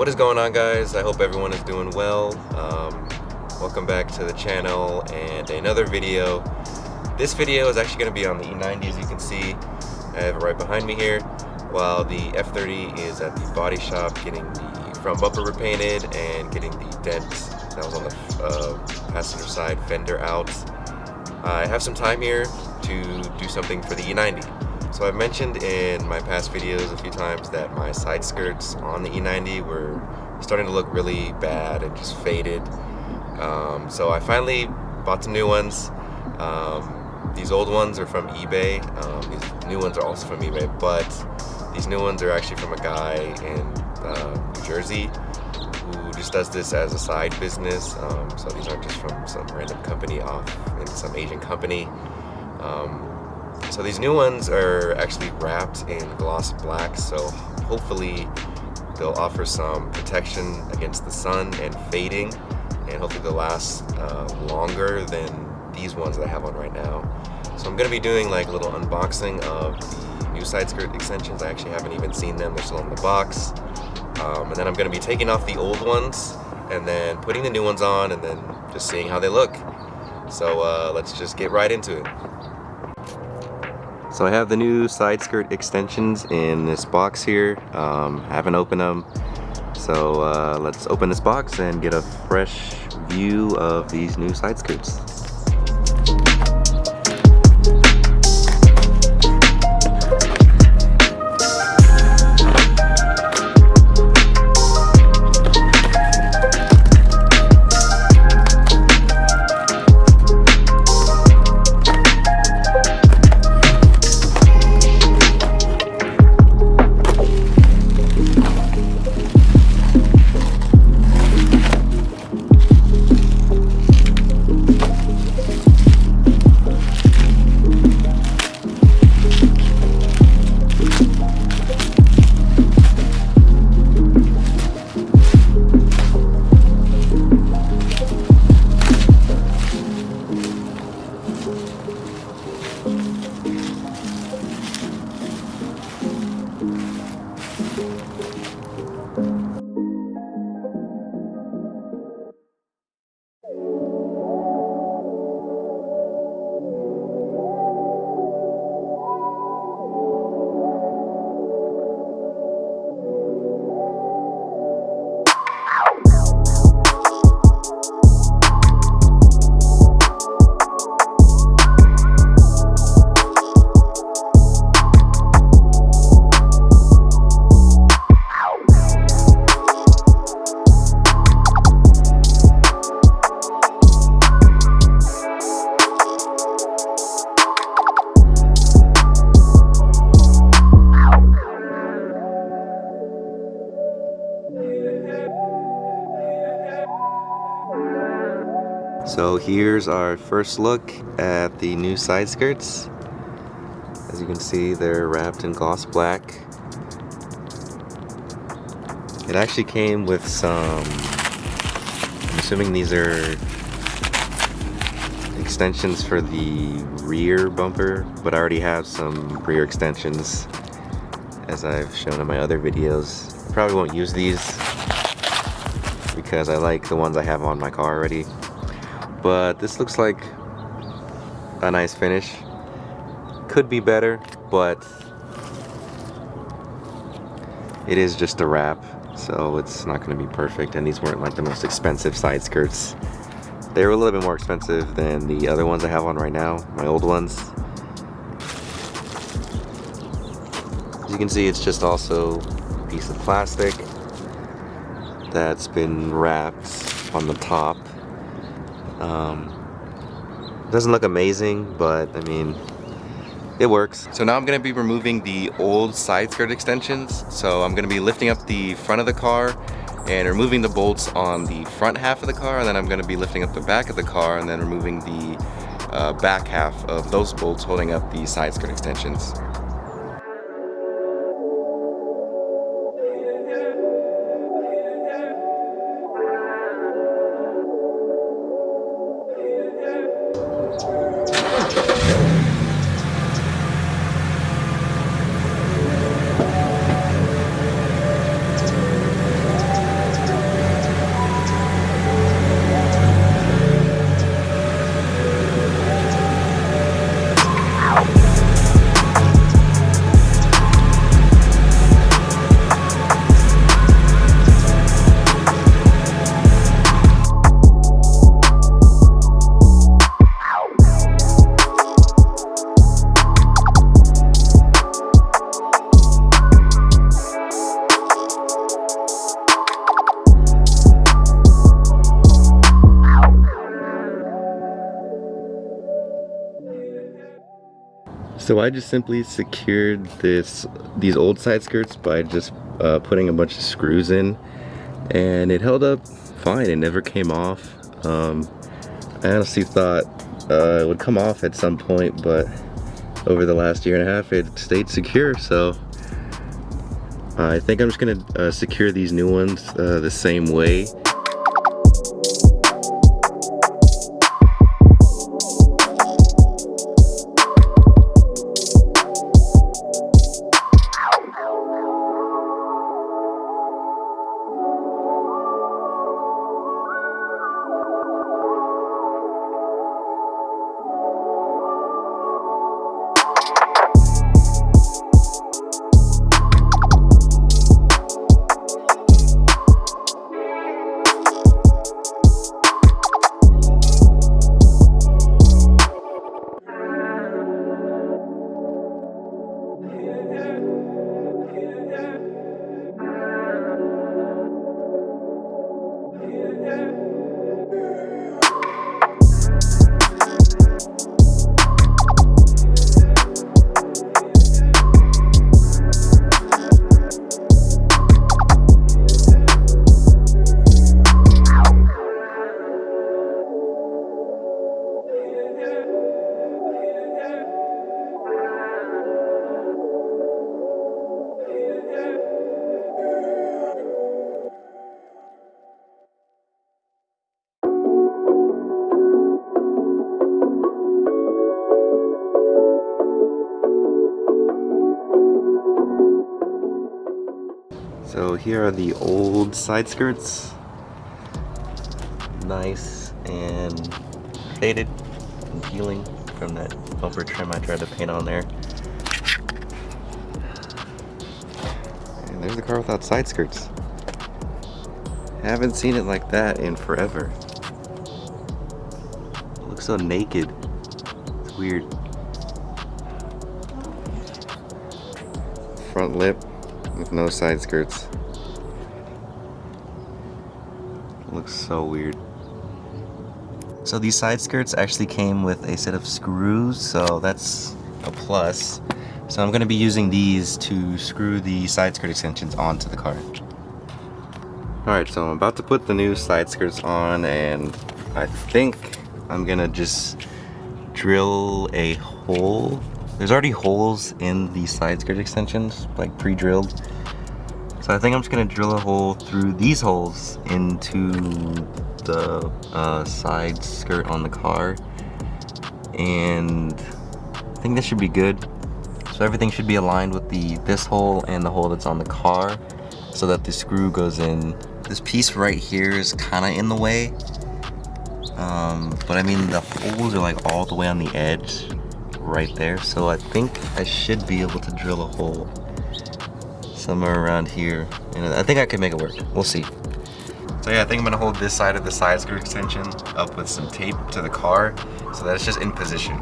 What is going on, guys? I hope everyone is doing well. Welcome back to the channel and another video. This video is actually going to be on the E90, as you can see. I have it right behind me here, while the F30 is at the body shop getting the front bumper repainted and getting the dent that was on the passenger side fender out. I have some time here to do something for the E90. So I've mentioned in my past videos a few times that my side skirts on the E90 were starting to look really bad and just faded. So I finally bought some new ones. These old ones are from eBay. These new ones are also from eBay, but these new ones are actually from a guy in New Jersey who just does this as a side business. So these aren't just from some random company off in some Asian company. So these new ones are actually wrapped in gloss black, so hopefully they'll offer some protection against the sun and fading, and hopefully they'll last longer than these ones that I have on right now. So I'm going to be doing like a little unboxing of the new side skirt extensions. I actually haven't even seen them, they're still in the box. And then I'm going to be taking off the old ones and then putting the new ones on and then just seeing how they look. So let's just get right into it. So I have the new side skirt extensions in this box here. Haven't opened them. So let's open this box and get a fresh view of these new side skirts. So here's our first look at the new side skirts. As you can see, they're wrapped in gloss black. It actually came with some, I'm assuming these are extensions for the rear bumper, but I already have some rear extensions as I've shown in my other videos. Probably won't use these because I like the ones I have on my car already. But this looks like a nice finish. Could be better, but it is just a wrap, so it's not going to be perfect. And these weren't like the most expensive side skirts. They were a little bit more expensive than the other ones I have on right now, my old ones. As you can see, it's just also a piece of plastic that's been wrapped on the top. Doesn't look amazing, but I mean, it works. So now I'm going to be removing the old side skirt extensions. So I'm going to be lifting up the front of the car and removing the bolts on the front half of the car, and then I'm going to be lifting up the back of the car and then removing the back half of those bolts holding up the side skirt extensions. So I just simply secured these old side skirts by just putting a bunch of screws in, and it held up fine. It never came off. I honestly thought it would come off at some point, but over the last year and a half it stayed secure. So I think I'm just gonna secure these new ones the same way. So here are the old side skirts. Nice and faded and peeling from that bumper trim I tried to paint on there. And there's the car without side skirts. Haven't seen it like that in forever. It looks so naked. It's weird. Front lip with no side skirts. Looks so weird. So these side skirts actually came with a set of screws, so that's a plus. So I'm going to be using these to screw the side skirt extensions onto the car. Alright, so I'm about to put the new side skirts on, and I think I'm going to just drill a hole. There's already holes in the side skirt extensions, like pre-drilled. So I think I'm just gonna drill a hole through these holes into the side skirt on the car. And I think this should be good. So everything should be aligned with this hole and the hole that's on the car, so that the screw goes in. This piece right here is kinda in the way. But I mean, the holes are like all the way on the edge right there, so I think I should be able to drill a hole somewhere around here, and I think I can make it work. We'll see. So yeah, I think I'm gonna hold this side of the side skirt extension up with some tape to the car so that it's just in position.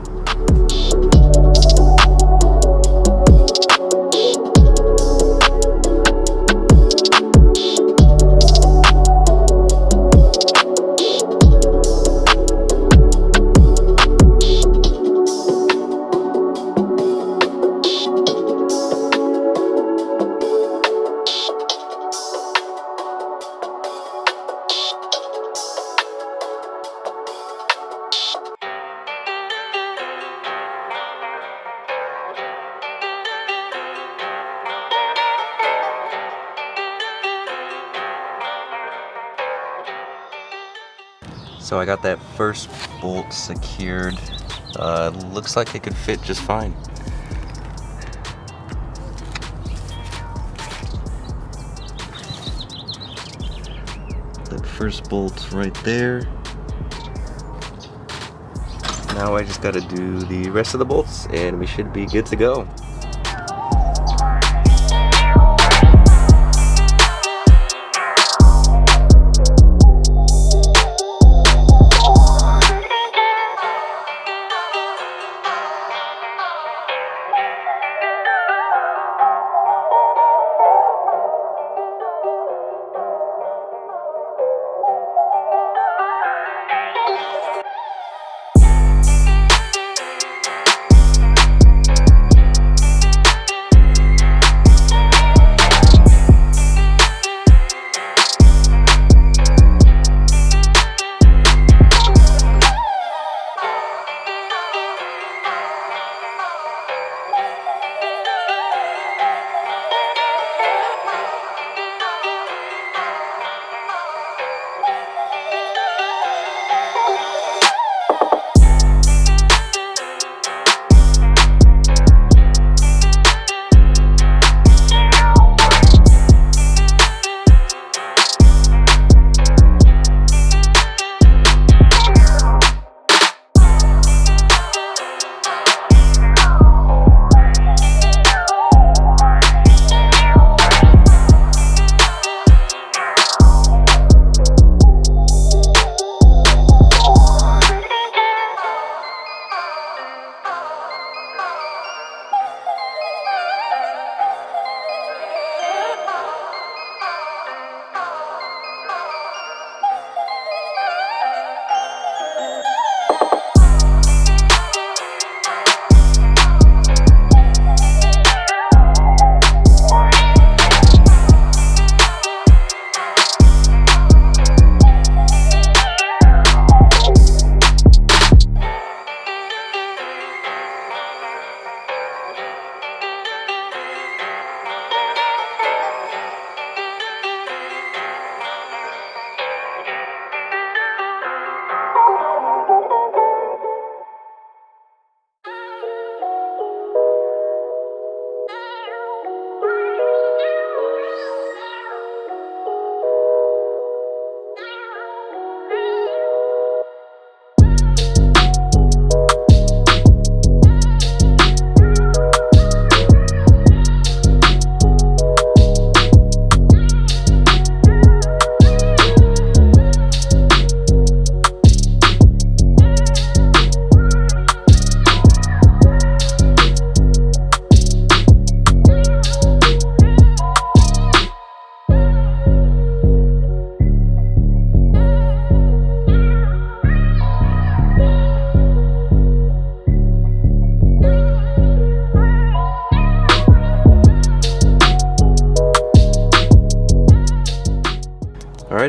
So I got that first bolt secured. Looks like it could fit just fine. That first bolt right there. Now I just gotta do the rest of the bolts and we should be good to go.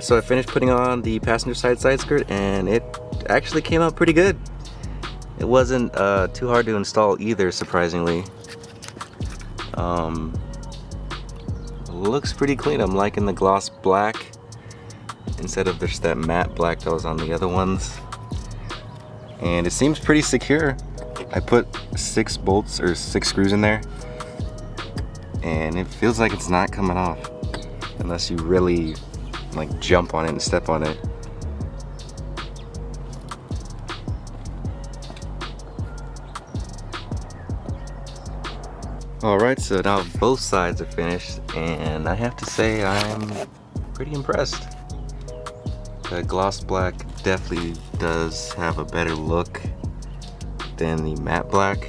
Alright, so I finished putting on the passenger side skirt and it actually came out pretty good. It wasn't too hard to install either, surprisingly. Looks pretty clean. I'm liking the gloss black instead of just that matte black that was on the other ones. And it seems pretty secure. I put 6 bolts or 6 screws in there and it feels like it's not coming off unless you really like jump on it and step on it. Alright, so now both sides are finished and I have to say I'm pretty impressed. The gloss black definitely does have a better look than the matte black.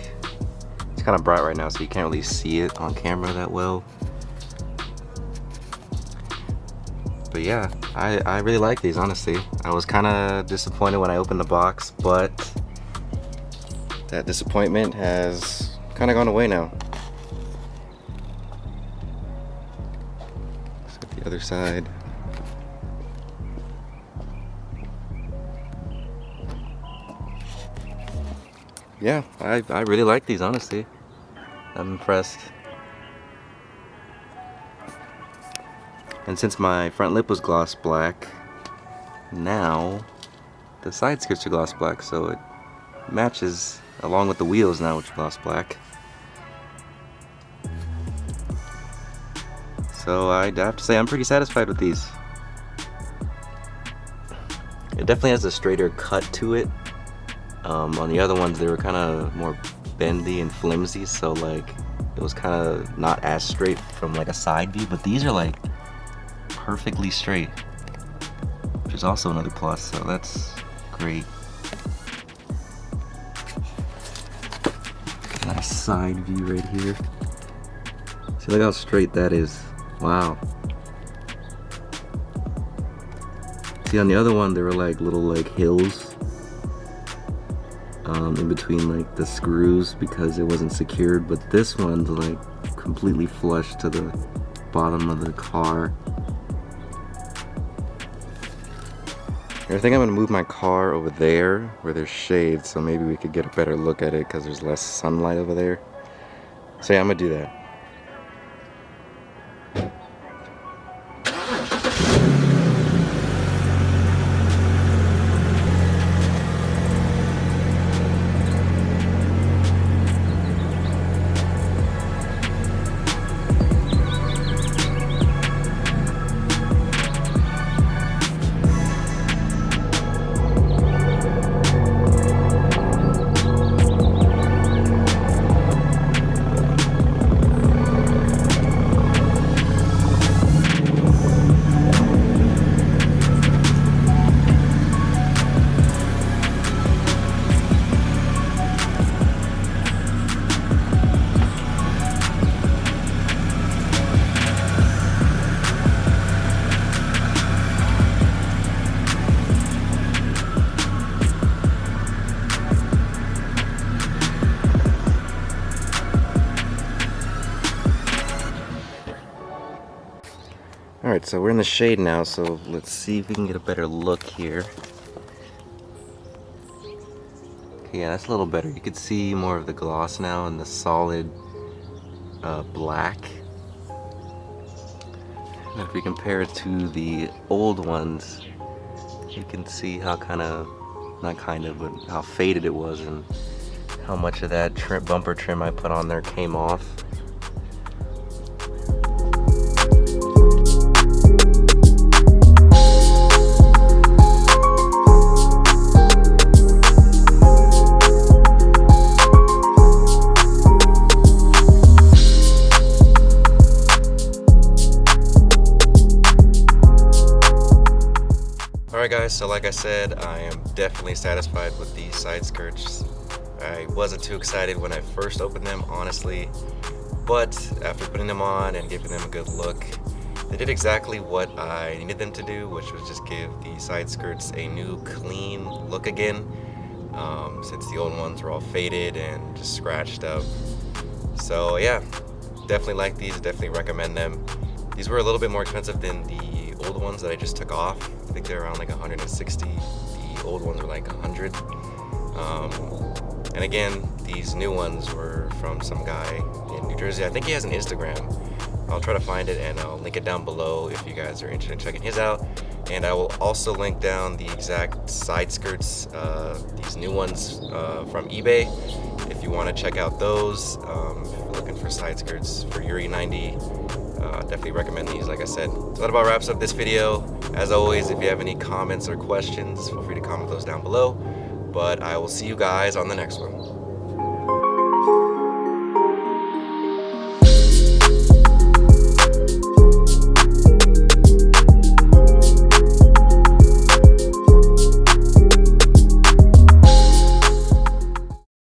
It's kind of bright right now so you can't really see it on camera that well. But yeah, I really like these, honestly. I was kind of disappointed when I opened the box, but that disappointment has kind of gone away now. Let's get the other side. Yeah, I really like these, honestly. I'm impressed. And since my front lip was gloss black, now the side skirts are gloss black, so it matches along with the wheels now, which are gloss black. So I have to say I'm pretty satisfied with these. It definitely has a straighter cut to it. On the other ones they were kind of more bendy and flimsy, so like it was kind of not as straight from like a side view, but these are like perfectly straight, which is also another plus, so that's great. Nice side view right here. See, look how straight that is. Wow. See, on the other one there were like little like hills in between like the screws because it wasn't secured, but this one's like completely flush to the bottom of the car. I think I'm gonna move my car over there where there's shade, so maybe we could get a better look at it because there's less sunlight over there. So yeah, I'm gonna do that. Alright, so we're in the shade now, so let's see if we can get a better look here. Okay, yeah, that's a little better. You can see more of the gloss now and the solid black. And if we compare it to the old ones, you can see how but how faded it was and how much of that bumper trim I put on there came off. Alright guys, so like I said, I am definitely satisfied with these side skirts. I wasn't too excited when I first opened them, honestly, but after putting them on and giving them a good look, they did exactly what I needed them to do, which was just give the side skirts a new clean look again, since the old ones were all faded and just scratched up. So yeah, definitely like these, definitely recommend them. These were a little bit more expensive than the old ones that I just took off. I think they're around like 160. The old ones are like 100. And again, these new ones were from some guy in New Jersey. I think he has an Instagram. I'll try to find it and I'll link it down below if you guys are interested in checking his out. And I will also link down the exact side skirts, these new ones from eBay. If you want to check out those, if you're looking for side skirts for your E90, definitely recommend these, like I said. So that about wraps up this video. As always, if you have any comments or questions, feel free to comment those down below. But I will see you guys on the next one.